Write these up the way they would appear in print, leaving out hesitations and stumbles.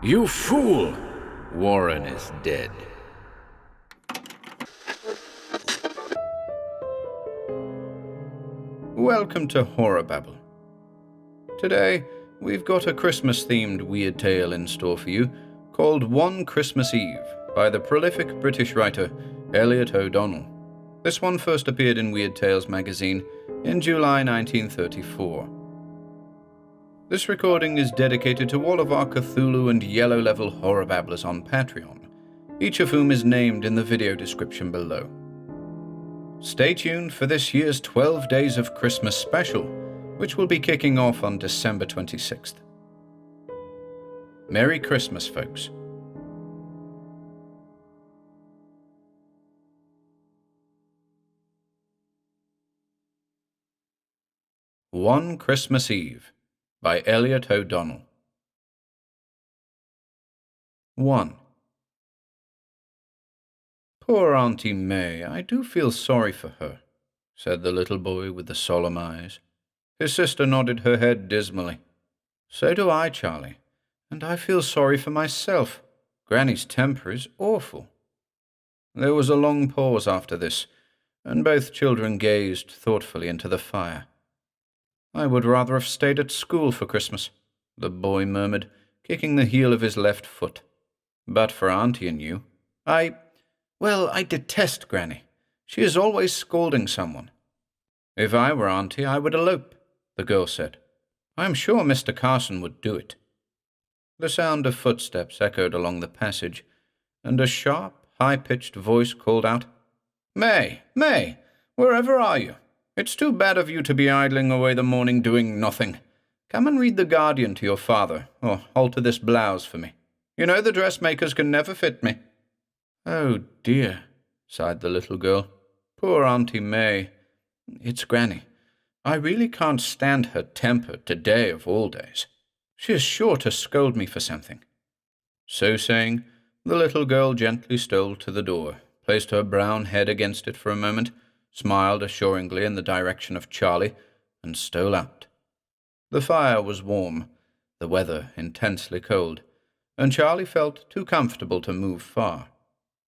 You fool! Warren is dead. Welcome to HorrorBabble. Today, we've got a Christmas-themed weird tale in store for you called One Christmas Eve by the prolific British writer Elliott O'Donnell. This one first appeared in Weird Tales magazine in July 1934. This recording is dedicated to all of our Cthulhu and Yellow Level HorrorBabblers on Patreon, each of whom is named in the video description below. Stay tuned for this year's 12 Days of Christmas special, which will be kicking off on December 26th. Merry Christmas, folks. One Christmas Eve by Elliott O'Donnell. 1. Poor Auntie May, I do feel sorry for her, said the little boy with the solemn eyes. His sister nodded her head dismally. So do I, Charlie, and I feel sorry for myself. Granny's temper is awful. There was a long pause after this, and both children gazed thoughtfully into the fire. I would rather have stayed at school for Christmas, the boy murmured, kicking the heel of his left foot. But for Auntie and you, I detest Granny. She is always scolding someone. If I were Auntie, I would elope, the girl said. I am sure Mr. Carson would do it. The sound of footsteps echoed along the passage, and a sharp, high-pitched voice called out, May, wherever are you? It's too bad of you to be idling away the morning doing nothing. Come and read The Guardian to your father, or alter this blouse for me. You know the dressmakers can never fit me. Oh, dear, sighed the little girl. Poor Auntie May. It's Granny. I really can't stand her temper today of all days. She is sure to scold me for something. So saying, the little girl gently stole to the door, placed her brown head against it for a moment, smiled assuringly in the direction of Charlie, and stole out. The fire was warm, the weather intensely cold, and Charlie felt too comfortable to move far.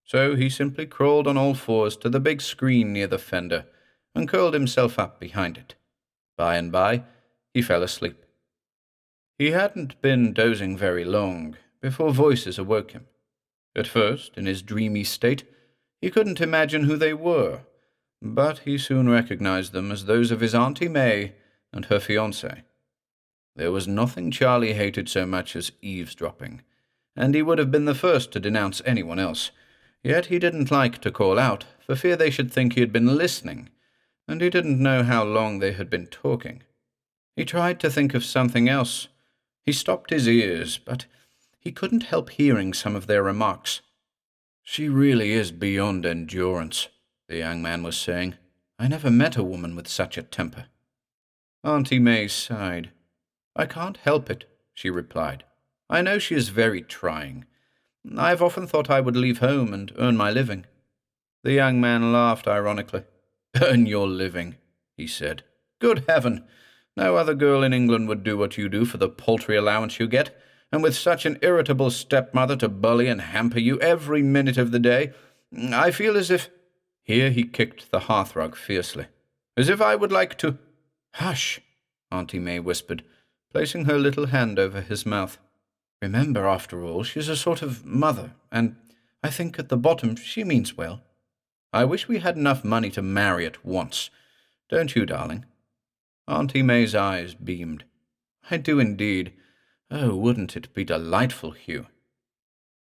So he simply crawled on all fours to the big screen near the fender and curled himself up behind it. By and by, he fell asleep. He hadn't been dozing very long before voices awoke him. At first, in his dreamy state, he couldn't imagine who they were, but he soon recognized them as those of his Auntie May and her fiancé. There was nothing Charlie hated so much as eavesdropping, and he would have been the first to denounce anyone else. Yet he didn't like to call out, for fear they should think he had been listening, and he didn't know how long they had been talking. He tried to think of something else. He stopped his ears, but he couldn't help hearing some of their remarks. She really is beyond endurance, the young man was saying. I never met a woman with such a temper. Auntie May sighed. I can't help it, she replied. I know she is very trying. I've often thought I would leave home and earn my living. The young man laughed ironically. Earn your living, he said. Good heaven! No other girl in England would do what you do for the paltry allowance you get, and with such an irritable stepmother to bully and hamper you every minute of the day, I feel as if— Here he kicked the hearthrug fiercely. As if I would like to— Hush, Auntie May whispered, placing her little hand over his mouth. Remember, after all, she's a sort of mother, and I think at the bottom she means well. I wish we had enough money to marry at once. Don't you, darling? Auntie May's eyes beamed. I do indeed. Oh, wouldn't it be delightful, Hugh?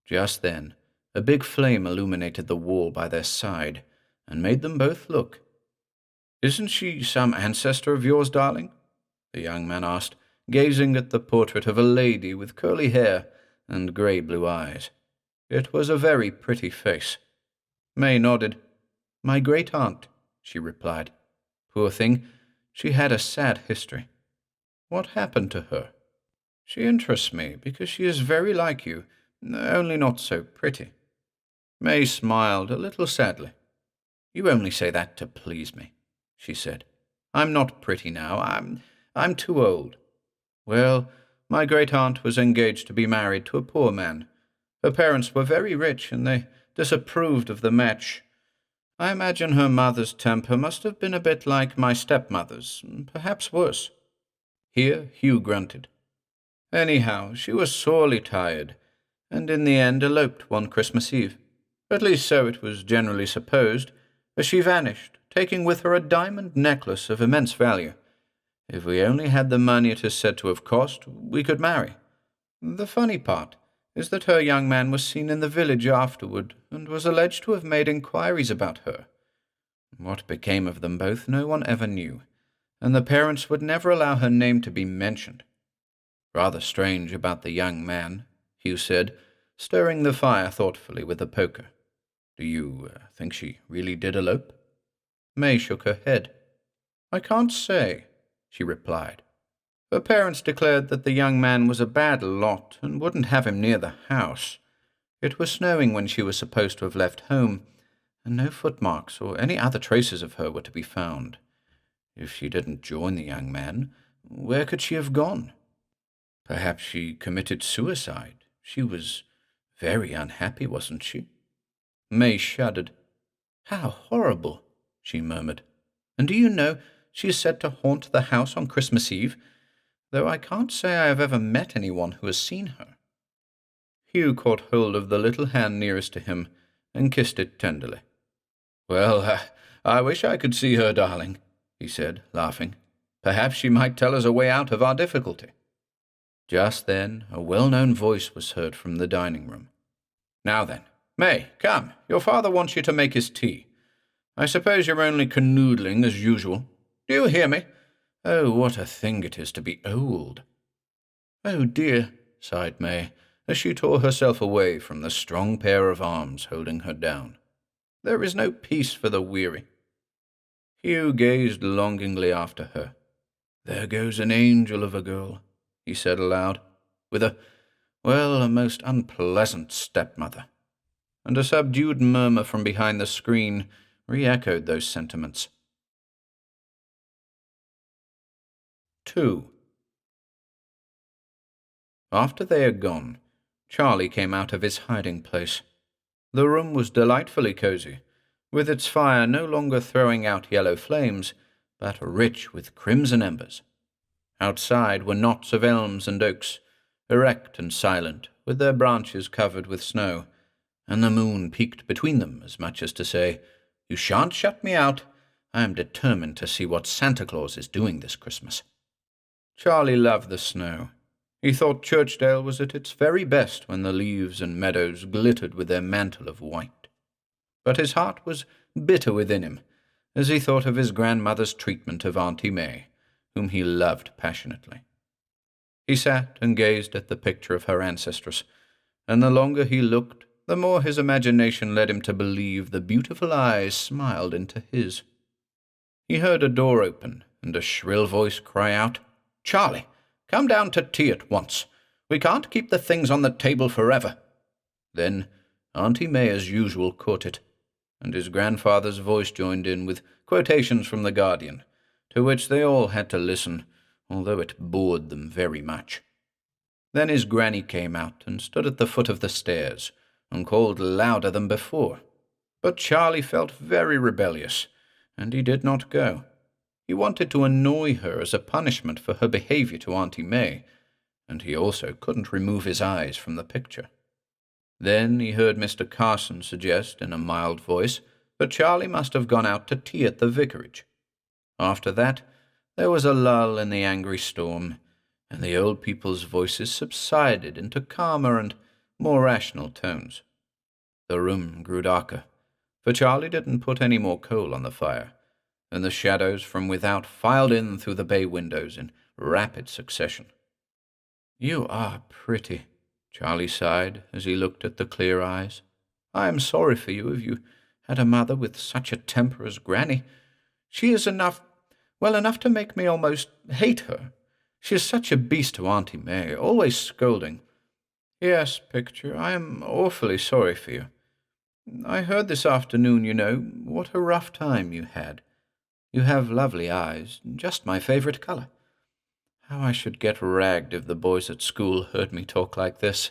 Just then, a big flame illuminated the wall by their side, and made them both look. Isn't she some ancestor of yours, darling? The young man asked, gazing at the portrait of a lady with curly hair and grey-blue eyes. It was a very pretty face. May nodded. My great-aunt, she replied. Poor thing, she had a sad history. What happened to her? She interests me because she is very like you, only not so pretty. May smiled a little sadly. You only say that to please me, she said. I'm not pretty now. I'm too old. Well, My great-aunt was engaged to be married to a poor man. Her parents were very rich, and they disapproved of the match. I imagine her mother's temper must have been a bit like my stepmother's, perhaps worse." Here Hugh grunted. "Anyhow, she was sorely tired, and in the end eloped one Christmas Eve. At least so it was generally supposed, as she vanished, taking with her a diamond necklace of immense value. If we only had the money it is said to have cost, we could marry. The funny part is that her young man was seen in the village afterward, and was alleged to have made inquiries about her. What became of them both no one ever knew, and the parents would never allow her name to be mentioned. Rather strange about the young man," Hugh said, stirring the fire thoughtfully with a poker. "Do you think she really did elope?" May shook her head. "I can't say," she replied. "Her parents declared that the young man was a bad lot and wouldn't have him near the house. It was snowing when she was supposed to have left home, and no footmarks or any other traces of her were to be found. If she didn't join the young man, where could she have gone? Perhaps she committed suicide. She was very unhappy, wasn't she?" May shuddered. "How horrible," she murmured. "And do you know, she is said to haunt the house on Christmas Eve, though I can't say I have ever met anyone who has seen her." Hugh caught hold of the little hand nearest to him and kissed it tenderly. "Well, I wish I could see her, darling," he said, laughing. "Perhaps she might tell us a way out of our difficulty." Just then a well-known voice was heard from the dining-room. "Now then, May, come, your father wants you to make his tea. I suppose you're only canoodling as usual. Do you hear me? Oh, what a thing it is to be old." "Oh, dear," sighed May, as she tore herself away from the strong pair of arms holding her down. "There is no peace for the weary." Hugh gazed longingly after her. "There goes an angel of a girl," he said aloud, "with a most unpleasant stepmother." And a subdued murmur from behind the screen re-echoed those sentiments. 2. After they had gone, Charlie came out of his hiding place. The room was delightfully cozy, with its fire no longer throwing out yellow flames, but rich with crimson embers. Outside were knots of elms and oaks, erect and silent, with their branches covered with snow, and the moon peeked between them as much as to say, "You shan't shut me out. I am determined to see what Santa Claus is doing this Christmas." Charlie loved the snow. He thought Churchdale was at its very best when the leaves and meadows glittered with their mantle of white. But his heart was bitter within him, as he thought of his grandmother's treatment of Auntie May, whom he loved passionately. He sat and gazed at the picture of her ancestress, and the longer he looked, the more his imagination led him to believe the beautiful eyes smiled into his. He heard a door open, and a shrill voice cry out, "Charlie, come down to tea at once. We can't keep the things on the table forever." Then Auntie May as usual caught it, and his grandfather's voice joined in with quotations from The Guardian, to which they all had to listen, although it bored them very much. Then his granny came out and stood at the foot of the stairs, and called louder than before. But Charlie felt very rebellious, and he did not go. He wanted to annoy her as a punishment for her behavior to Auntie May, and he also couldn't remove his eyes from the picture. Then he heard Mr. Carson suggest in a mild voice that Charlie must have gone out to tea at the vicarage. After that, there was a lull in the angry storm, and the old people's voices subsided into calmer and more rational tones. The room grew darker, for Charlie didn't put any more coal on the fire, and the shadows from without filed in through the bay windows in rapid succession. "You are pretty," Charlie sighed as he looked at the clear eyes. "I am sorry for you if you had a mother with such a temper as Granny. She is enough to make me almost hate her. She is such a beast to Auntie May, always scolding. Yes, Picture, I am awfully sorry for you. I heard this afternoon, what a rough time you had. You have lovely eyes, just my favorite color. How I should get ragged if the boys at school heard me talk like this.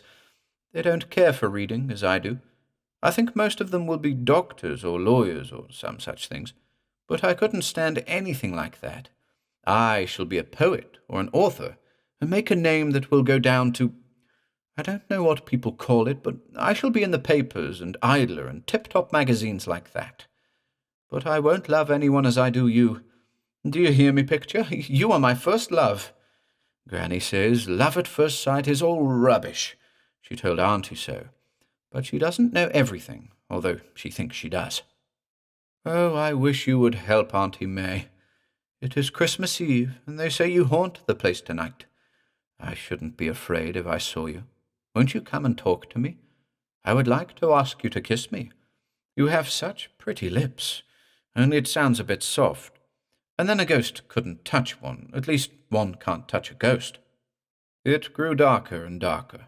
They don't care for reading, as I do. I think most of them will be doctors or lawyers or some such things. But I couldn't stand anything like that. I shall be a poet or an author, and make a name that will go down to— I don't know what people call it, but I shall be in the papers and Idler and tip-top magazines like that. But I won't love anyone as I do you. Do you hear me, Picture? You are my first love. Granny says love at first sight is all rubbish. She told Auntie so. But she doesn't know everything, although she thinks she does. Oh, I wish you would help Auntie May. It is Christmas Eve, and they say you haunt the place tonight. I shouldn't be afraid if I saw you. Won't you come and talk to me? I would like to ask you to kiss me. You have such pretty lips, and it sounds a bit soft. And then a ghost couldn't touch one. At least one can't touch a ghost. It grew darker and darker,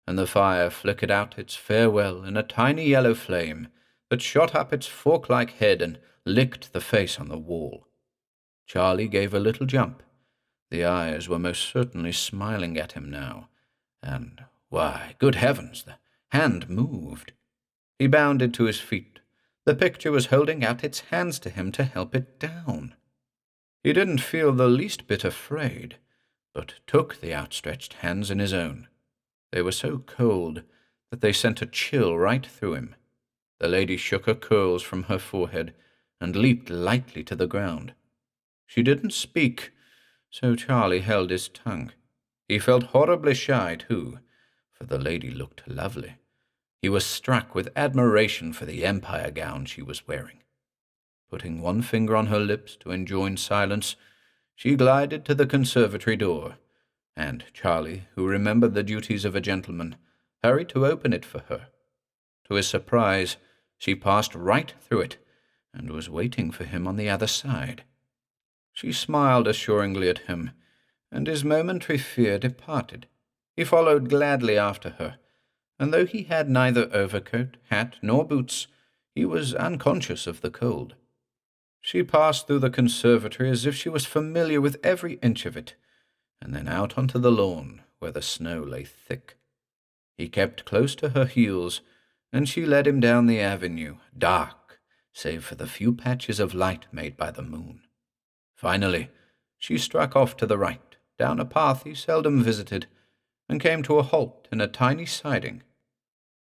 and the fire flickered out its farewell in a tiny yellow flame that shot up its fork-like head and licked the face on the wall. Charlie gave a little jump. The eyes were most certainly smiling at him now, and, why, good heavens, the hand moved. He bounded to his feet. The picture was holding out its hands to him to help it down. He didn't feel the least bit afraid, but took the outstretched hands in his own. They were so cold that they sent a chill right through him. The lady shook her curls from her forehead and leaped lightly to the ground. She didn't speak, so Charlie held his tongue. He felt horribly shy, too, for the lady looked lovely. He was struck with admiration for the empire gown she was wearing. Putting one finger on her lips to enjoin silence, she glided to the conservatory door, and Charlie, who remembered the duties of a gentleman, hurried to open it for her. To his surprise, she passed right through it, and was waiting for him on the other side. She smiled assuringly at him, and his momentary fear departed. He followed gladly after her, and though he had neither overcoat, hat, nor boots, he was unconscious of the cold. She passed through the conservatory as if she was familiar with every inch of it, and then out onto the lawn, where the snow lay thick. He kept close to her heels, and she led him down the avenue, dark, save for the few patches of light made by the moon. Finally, she struck off to the right, down a path he seldom visited, and came to a halt in a tiny siding.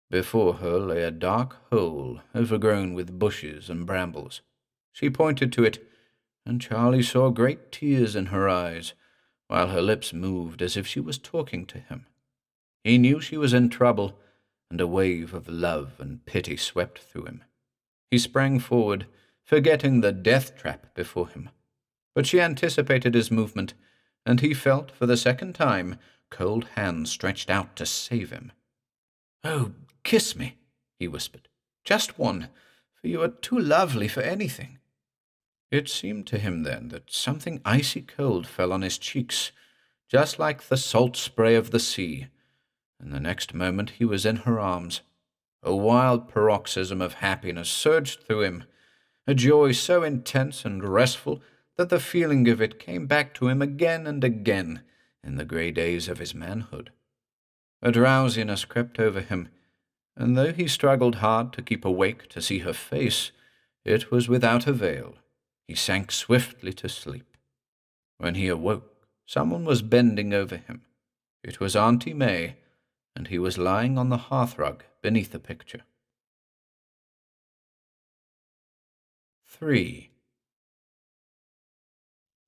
Before her lay a dark hole overgrown with bushes and brambles. She pointed to it, and Charlie saw great tears in her eyes, while her lips moved as if she was talking to him. He knew she was in trouble, and a wave of love and pity swept through him. He sprang forward, forgetting the death trap before him. But she anticipated his movement, and he felt, for the second time, cold hands stretched out to save him. "Oh, kiss me," he whispered. "Just one, for you are too lovely for anything." It seemed to him then that something icy cold fell on his cheeks, just like the salt spray of the sea, and the next moment he was in her arms. A wild paroxysm of happiness surged through him, a joy so intense and restful that the feeling of it came back to him again and again in the grey days of his manhood. A drowsiness crept over him, and though he struggled hard to keep awake to see her face, it was without avail. He sank swiftly to sleep. When he awoke, someone was bending over him. It was Auntie May, and he was lying on the hearthrug beneath the picture. 3.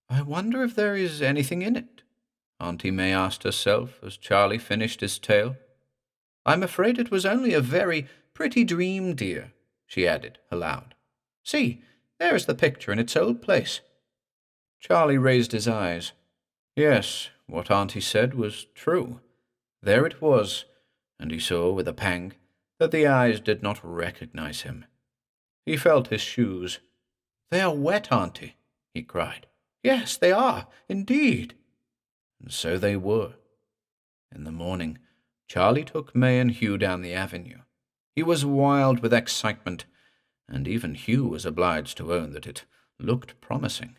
"I wonder if there is anything in it?" Auntie May asked herself as Charlie finished his tale. "I'm afraid it was only a very pretty dream, dear," she added aloud. "See, there is the picture in its old place." Charlie raised his eyes. Yes, what Auntie said was true. There it was, and he saw with a pang that the eyes did not recognize him. He felt his shoes. "They are wet, Auntie," he cried. "Yes, they are, indeed." And so they were. In the morning, Charlie took May and Hugh down the avenue. He was wild with excitement, and even Hugh was obliged to own that it looked promising.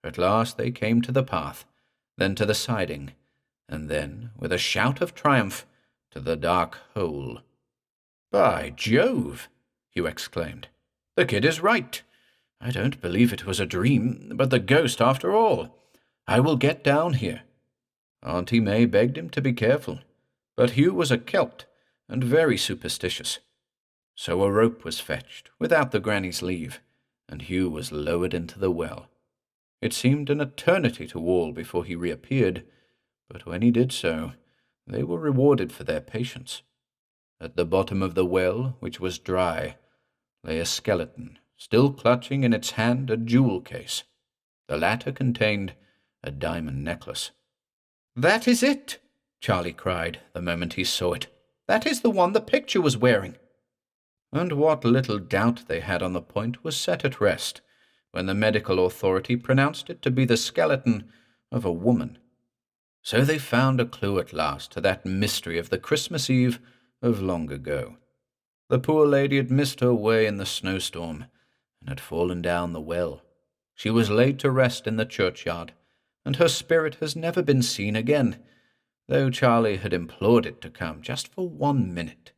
At last they came to the path, then to the siding, and then, with a shout of triumph, to the dark hole. "By Jove!" Hugh exclaimed. "The kid is right. I don't believe it was a dream, but the ghost after all. I will get down here." Auntie May begged him to be careful, but Hugh was a Celt and very superstitious. So a rope was fetched, without the granny's leave, and Hugh was lowered into the well. It seemed an eternity to all before he reappeared, but when he did so, they were rewarded for their patience. At the bottom of the well, which was dry, lay a skeleton, still clutching in its hand a jewel case. The latter contained a diamond necklace. "That is it!" Charlie cried the moment he saw it. "That is the one the picture was wearing." And what little doubt they had on the point was set at rest when the medical authority pronounced it to be the skeleton of a woman. So they found a clue at last to that mystery of the Christmas Eve of long ago. The poor lady had missed her way in the snowstorm and had fallen down the well. She was laid to rest in the churchyard, and her spirit has never been seen again, though Charlie had implored it to come just for 1 minute.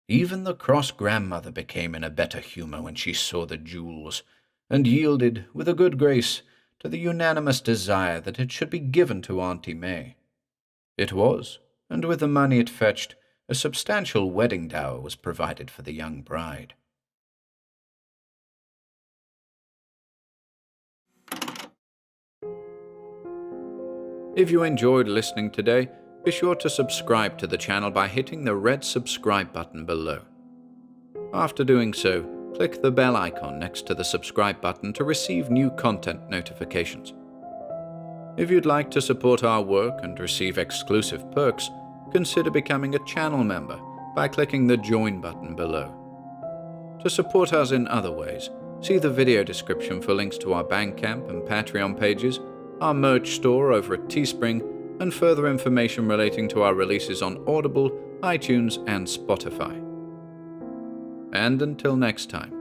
Even the cross grandmother became in a better humour when she saw the jewels, and yielded, with a good grace, to the unanimous desire that it should be given to Auntie May. It was, and with the money it fetched, a substantial wedding dower was provided for the young bride. If you enjoyed listening today, be sure to subscribe to the channel by hitting the red subscribe button below. After doing so, click the bell icon next to the subscribe button to receive new content notifications. If you'd like to support our work and receive exclusive perks, consider becoming a channel member by clicking the join button below. To support us in other ways, see the video description for links to our Bandcamp and Patreon pages, our merch store over at Teespring, and further information relating to our releases on Audible, iTunes, and Spotify. And until next time,